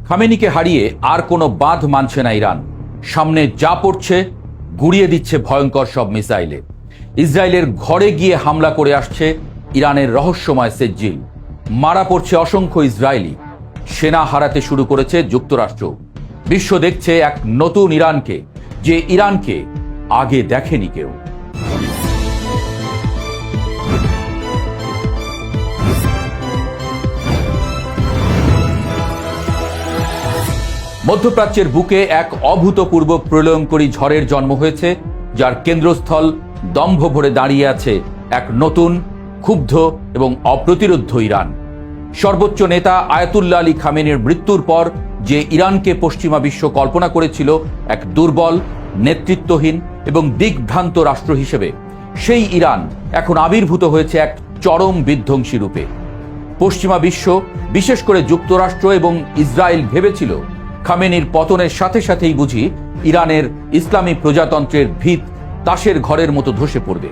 খামেনিকে হারিয়ে আর কোনো বাঁধ মানছে না ইরান। সামনে যা পড়ছে গুড়িয়ে দিচ্ছে ভয়ঙ্কর সব মিসাইলে। ইসরায়েলের ঘরে গিয়ে হামলা করে আসছে ইরানের রহস্যময় সেজ্জিল। মারা পড়ছে অসংখ্য ইসরায়েলি। সেনা হারাতে শুরু করেছে যুক্তরাষ্ট্র। বিশ্ব দেখছে এক নতুন ইরানকে, যে ইরানকে আগে দেখেনি কেউ। মধ্যপ্রাচ্যের বুকে এক অভূতপূর্ব প্রলয়ঙ্করী ঝড়ের জন্ম হয়েছে, যার কেন্দ্রস্থল দম্ভ ভরে দাঁড়িয়ে আছে এক নতুন, ক্ষুব্ধ এবং অপ্রতিরোধ্য ইরান। সর্বোচ্চ নেতা আয়াতুল্লাহ আলী খামেনির মৃত্যুর পর যে ইরানকে পশ্চিমা বিশ্ব কল্পনা করেছিল এক দুর্বল, নেতৃত্বহীন এবং দিগ্ভ্রান্ত রাষ্ট্র হিসেবে, সেই ইরান এখন আবির্ভূত হয়েছে এক চরম বিধ্বংসী রূপে। পশ্চিমা বিশ্ব, বিশেষ করে যুক্তরাষ্ট্র এবং ইসরায়েল ভেবেছিল খামেনির পতনের সাথে সাথেই বুঝি ইরানের ইসলামী প্রজাতন্ত্রের ভিত তাসের ঘরের মতো ধসে পড়বে।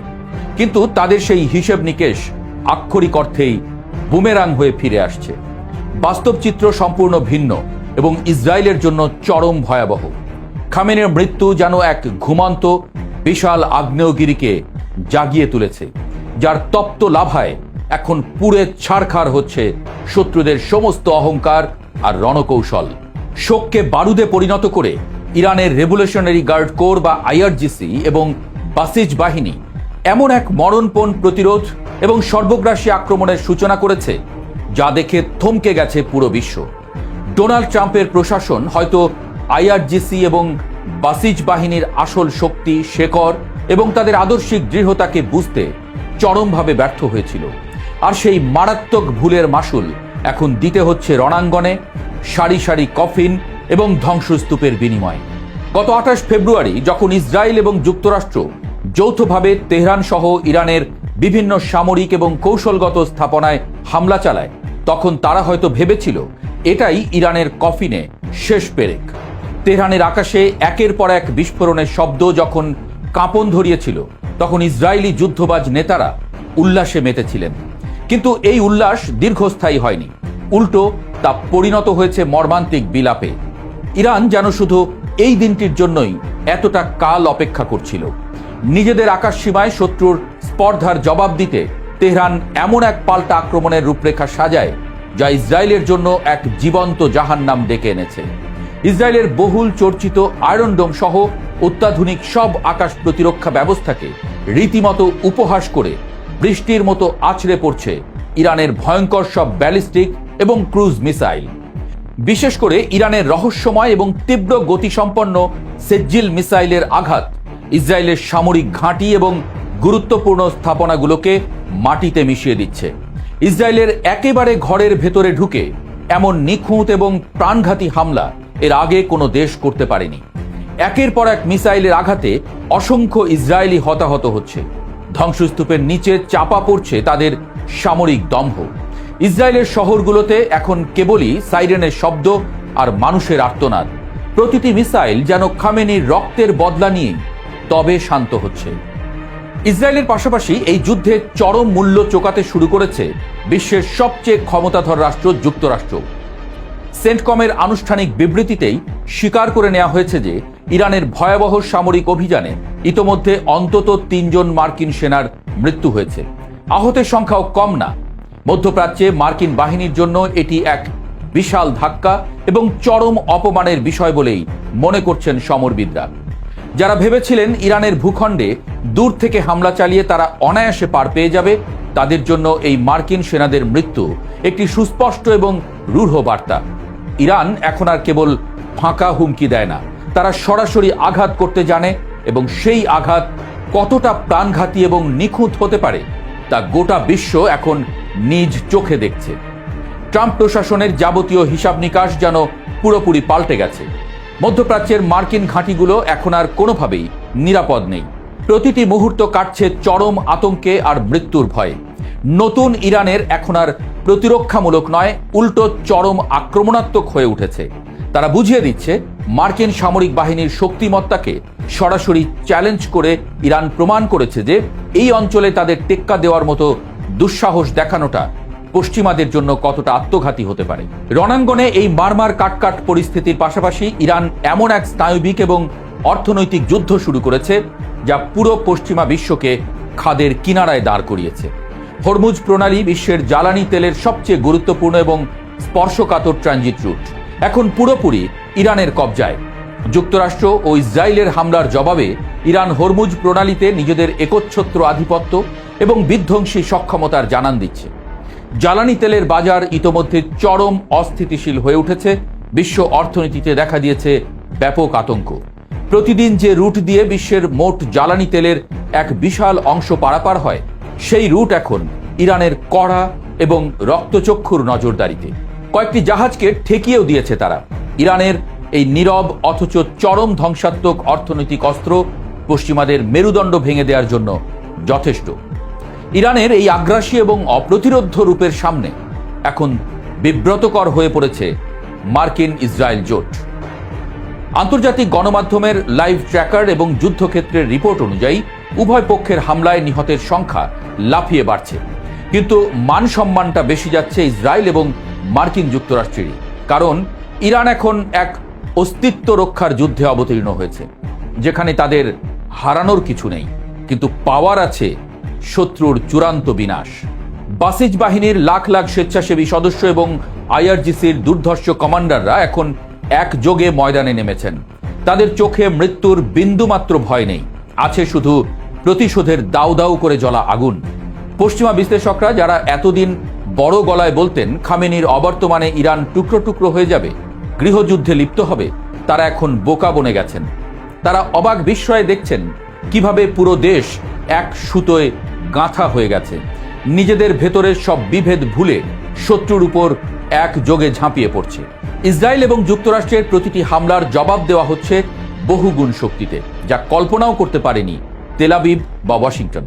কিন্তু তাদের সেই হিসেব নিকেশ আক্ষরিক অর্থেই বুমেরাং হয়ে ফিরে আসছে। বাস্তব চিত্র সম্পূর্ণ ভিন্ন এবং ইসরায়েলের জন্য চরম ভয়াবহ। খামেনির মৃত্যু যেন এক ঘুমন্ত বিশাল আগ্নেয়গিরিকে জাগিয়ে তুলেছে, যার তপ্ত লাভায় এখন পুড়ে ছারখার হচ্ছে শত্রুদের সমস্ত অহংকার আর রণকৌশল। শোককে বারুদে পরিণত করে ইরানের রেভলিউশনারি গার্ড কোর বা আইআরজিসি এবং বাসিজ বাহিনী এমন এক মরণপণ প্রতিরোধ এবং সর্বগ্রাসী আক্রমণের সূচনা করেছে, যা দেখে থমকে গেছে পুরো বিশ্ব। ডোনাল্ড ট্রাম্পের প্রশাসন হয়তো আইআরজিসি এবং বাসিজ বাহিনীর আসল শক্তি, শেকড় এবং তাদের আদর্শিক দৃঢ়তাকে বুঝতে চরমভাবে ব্যর্থ হয়েছিল। আর সেই মারাত্মক ভুলের মাসুল এখন দিতে হচ্ছে রণাঙ্গনে সারি সারি কফিন এবং ধ্বংসস্তূপের বিনিময়ে। গত 28 ফেব্রুয়ারি যখন ইসরায়েল এবং যুক্তরাষ্ট্র যৌথভাবে তেহরান সহ ইরানের বিভিন্ন সামরিক এবং কৌশলগত স্থাপনায় হামলা চালায়, তখন তারা হয়তো ভেবেছিল এটাই ইরানের কফিনে শেষ পেরেক। তেহরানের আকাশে একের পর এক বিস্ফোরণের শব্দ যখন কাঁপন ধরিয়েছিল, তখন ইসরায়েলি যুদ্ধবাজ নেতারা উল্লাসে মেতেছিলেন। কিন্তু এই উল্লাস দীর্ঘস্থায়ী হয়নি, উল্টো তা পরিণত হয়েছে মর্মান্তিক বিলাপে। ইরান যেন শুধু এই দিনটির জন্যই এতটা কাল অপেক্ষা করছিল। নিজেদের আকাশ সীমায় শত্রুর স্পর্ধার জবাব দিতে তেহরান এমন এক পাল্টা আক্রমণের রূপরেখা সাজায়, যা ইসরায়েলের জন্য এক জীবন্ত জাহান্নাম ডেকে এনেছে। ইসরায়েলের বহুল চর্চিত আয়রন ডোম সহ অত্যাধুনিক সব আকাশ প্রতিরক্ষা ব্যবস্থাকে রীতিমতো উপহাস করে বৃষ্টির মতো আছড়ে পড়ছে ইরানের ভয়ঙ্কর সব ব্যালিস্টিক এবং ক্রুজ মিসাইল। বিশেষ করে ইরানের রহস্যময় এবং তীব্র গতিসম্পন্ন সেজ্জিল মিসাইলের আঘাত ইসরায়েলের সামরিক ঘাঁটি এবং গুরুত্বপূর্ণ স্থাপনাগুলোকে মাটিতে মিশিয়ে দিচ্ছে। ইসরায়েলের একেবারে ঘরের ভেতরে ঢুকে এমন নিখুঁত এবং প্রাণঘাতী হামলা এর আগে কোনো দেশ করতে পারেনি। একের পর এক মিসাইলের আঘাতে অসংখ্য ইসরায়েলি হতাহত হচ্ছে। ধ্বংসস্তূপের নিচে চাপা পড়ছে তাদের সামরিক দম্ভ। ইসরায়েলের শহরগুলোতে এখন কেবলই সাইরেনের শব্দ আর মানুষের আর্তনাদ। প্রতিটি মিসাইল যেন খামেনির রক্তের বদলা নিয়ে তবে শান্ত হচ্ছে। ইসরায়েলের পাশাপাশি এই যুদ্ধে চরম মূল্য চোকাতে শুরু করেছে বিশ্বের সবচেয়ে ক্ষমতাধর রাষ্ট্র যুক্তরাষ্ট্র। সেন্টকমের আনুষ্ঠানিক বিবৃতিতেই স্বীকার করে নেওয়া হয়েছে যে ইরানের ভয়াবহ সামরিক অভিযানে ইতোমধ্যে অন্তত 3 জন মার্কিন সেনার মৃত্যু হয়েছে। আহতের সংখ্যাও কম না। মধ্যপ্রাচ্যে মার্কিন বাহিনীর জন্য এটি এক বিশাল ধাক্কা এবং চরম অপমানের বিষয় বলেই মনে করছেন সমরবিদরা। যারা ভেবেছিলেন ইরানের ভূখণ্ডে দূর থেকে হামলা চালিয়ে তারা অনায়াসে পার পেয়ে যাবে, তাদের জন্য এই মার্কিন সেনাদের মৃত্যু একটি সুস্পষ্ট এবং রূঢ় বার্তা। ইরান এখন আর কেবল ফাঁকা হুমকি দেয় না, তারা সরাসরি আঘাত করতে জানে এবং সেই আঘাত কতটা প্রাণঘাতী এবং নিখুঁত হতে পারে তা গোটা বিশ্ব এখন নিজ চোখে দেখছে। ট্রাম্প প্রশাসনের যাবতীয় হিসাব নিকাশ যেন পুরোপুরি পাল্টে গেছে। মধ্যপ্রাচ্যের মার্কিন ঘাঁটিগুলো এখন আর কোনোভাবেই নিরাপদ নেই। প্রতিটি মুহূর্ত কাটছে চরম আতঙ্কে আর মৃত্যুর ভয়ে। নতুন ইরানের এখন আর প্রতিরক্ষামূলক নয়, উল্টো চরম আক্রমণাত্মক হয়ে উঠেছে। তারা বুঝিয়ে দিচ্ছে মার্কিন সামরিক বাহিনীর শক্তিমত্তাকে সরাসরি চ্যালেঞ্জ করে ইরান প্রমাণ করেছে যে এই অঞ্চলে তাদের টেক্কা দেওয়ার মতো দুঃসাহস দেখানোটা পশ্চিমাদের জন্য কতটা আত্মঘাতী হতে পারে। রণাঙ্গনে এই মারমার কাটকাট পরিস্থিতির পাশাপাশি ইরান এমন এক স্নায়ুবিক এবং অর্থনৈতিক যুদ্ধ শুরু করেছে যা পুরো পশ্চিমা বিশ্বকে খাদের কিনারায় দাঁড় করিয়েছে। হরমুজ প্রণালী বিশ্বের জ্বালানি তেলের সবচেয়ে গুরুত্বপূর্ণ এবং স্পর্শকাতর ট্রানজিট রুট এখন পুরোপুরি ইরানের কবজায়। যুক্তরাষ্ট্র ও ইসরায়েলের হামলার জবাবে ইরান হরমুজ প্রণালীতে নিজেদের একচ্ছত্র আধিপত্য এবং বিধ্বংসী সক্ষমতার জানান দিচ্ছে। জ্বালানি তেলের বাজার ইতোমধ্যে চরম অস্থিতিশীল হয়ে উঠেছে। বিশ্ব অর্থনীতিতে দেখা দিয়েছে ব্যাপক আতঙ্ক। প্রতিদিন যে রুট দিয়ে বিশ্বের মোট জ্বালানি তেলের এক বিশাল অংশ পারাপার হয়, সেই রুট এখন ইরানের কড়া এবং রক্তচক্ষুর নজরদারিতে। কয়েকটি জাহাজকে ঠেকিয়েও দিয়েছে তারা। ইরানের এই নীরব অথচ চরম ধ্বংসাত্মক অর্থনৈতিক অস্ত্র পশ্চিমাদের মেরুদণ্ড ভেঙে দেওয়ার জন্য যথেষ্ট। ইরানের এই আগ্রাসী এবং অপ্রতিরোধ্য রূপের সামনে এখন বিব্রতকর হয়ে পড়েছে মার্কিন ইসরায়েল জোট। আন্তর্জাতিক গণমাধ্যমের লাইভ ট্র্যাকার এবং যুদ্ধক্ষেত্রের রিপোর্ট অনুযায়ী উভয় পক্ষের হামলায় নিহতের সংখ্যা লাফিয়ে বাড়ছে, কিন্তু মান সম্মানটা বেশি যাচ্ছে ইসরায়েল এবং মার্কিন যুক্তরাষ্ট্রেরই। কারণ ইরান এখন এক অস্তিত্ব রক্ষার যুদ্ধে অবতীর্ণ হয়েছে, যেখানে তাদের হারানোর কিছু নেই, কিন্তু পাওয়ার আছে শত্রুর চূড়ান্ত বিনাশ। বাসিজ বাহিনীর লাখ লাখ স্বেচ্ছাসেবী সদস্য এবং আইআরজিসির দুর্ধর্ষ কমান্ডাররা এখন একযোগে ময়দানে নেমেছেন। তাদের চোখে মৃত্যুর বিন্দুমাত্র ভয় নেই, আছে শুধু প্রতিশোধের দাউ দাউ করে জ্বলা আগুন। পশ্চিমা বিশ্লেষকরা যারা এতদিন বড় গলায় বলতেন খামেনির অবর্তমানে ইরান টুকরো টুকরো হয়ে যাবে, গৃহযুদ্ধে লিপ্ত হবে, তারা এখন বোকা বনে গেছেন। তারা অবাক বিস্ময়ে দেখছেন কিভাবে পুরো দেশ এক সুতোয় গাঁথা হয়ে গেছে। নিজেদের ভেতরের সব বিভেদ ভুলে শত্রুর উপর একযোগে ঝাঁপিয়ে পড়ছে। ইসরায়েল এবং যুক্তরাষ্ট্রের প্রতিটি হামলার জবাব দেওয়া হচ্ছে বহুগুণ শক্তিতে, যা কল্পনাও করতে পারেনি তেল আবিব বা ওয়াশিংটন।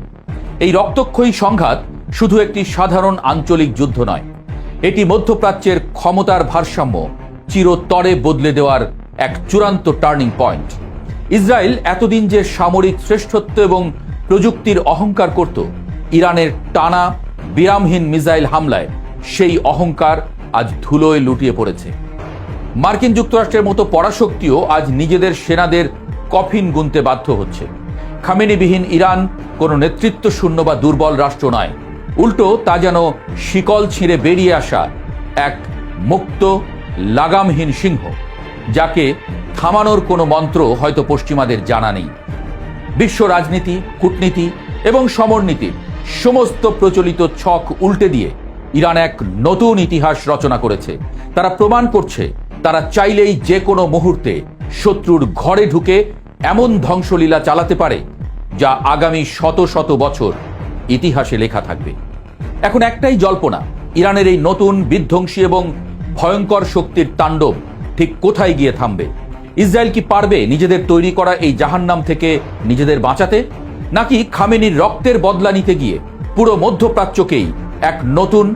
এই রক্তক্ষয়ী সংঘাত শুধু একটি সাধারণ আঞ্চলিক যুদ্ধ নয়, এটি মধ্যপ্রাচ্যের ক্ষমতার ভারসাম্য চিরতরে বদলে দেওয়ার এক চূড়ান্ত টার্নিং পয়েন্ট। ইসরায়েল এতদিন যে সামরিক শ্রেষ্ঠত্ব এবং প্রযুক্তির অহংকার করত, ইরানের টানা বিরামহীন মিসাইল হামলায় সেই অহংকার আজ ধুলোয় লুটিয়ে পড়েছে। মার্কিন যুক্তরাষ্ট্রের মতো পরাশক্তিও আজ নিজেদের সেনাদের কফিন গুনতে বাধ্য হচ্ছে। খামেনিবিহীন ইরান কোনো নেতৃত্ব শূন্য বা দুর্বল রাষ্ট্র নয়, উল্টো তা যেন শিকল ছিঁড়ে বেরিয়ে আসা এক মুক্ত লাগামহীন সিংহ, যাকে থামানোর কোনো মন্ত্র হয়তো পশ্চিমাদের জানা নেই। বিশ্ব রাজনীতি, কূটনীতি এবং সমরনীতি সমস্ত প্রচলিত ছক উল্টে দিয়ে ইরান এক নতুন ইতিহাস রচনা করেছে। তারা প্রমাণ করছে তারা চাইলেই যে কোনো মুহূর্তে শত্রুর ঘরে ঢুকে এমন ধ্বংসলীলা চালাতে পারে যা আগামী শত শত বছর ইতিহাসে লেখা থাকবে। এখন একটাই জল্পনা, ইরানের এই নতুন বিধ্বংসী এবং ভয়ঙ্কর শক্তির তাণ্ডব ঠিক কোথায় গিয়ে থামবে। ইসরায়েল কি পারবে নিজেদের তৈরি করা এই জাহান্নাম থেকে নিজেদের বাঁচাতে, নাকি খামেনির রক্তের বদলা নিতে গিয়ে পুরো মধ্যপ্রাচ্যকেই এক নতুন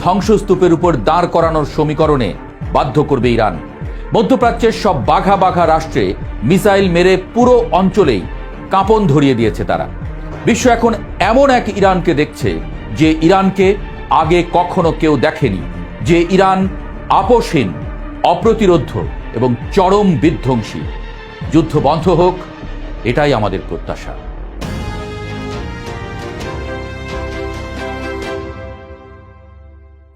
ধ্বংসস্তূপের উপর দাঁড় করানোর সমীকরণে বাধ্য করবে ইরান? মধ্যপ্রাচ্যের সব বাঘা বাঘা রাষ্ট্রে মিসাইল মেরে পুরো অঞ্চলেই কাঁপন ধরিয়ে দিয়েছে তারা। বিশ্ব এখন এমন এক ইরানকে দেখছে যে ইরানকে আগে কখনো কেউ দেখেনি, যে ইরান আপোষহীন, অপ্রতিরোধ্য এবং চরম বিধ্বংসী। যুদ্ধ বন্ধ হোক, এটাই আমাদের প্রত্যাশা।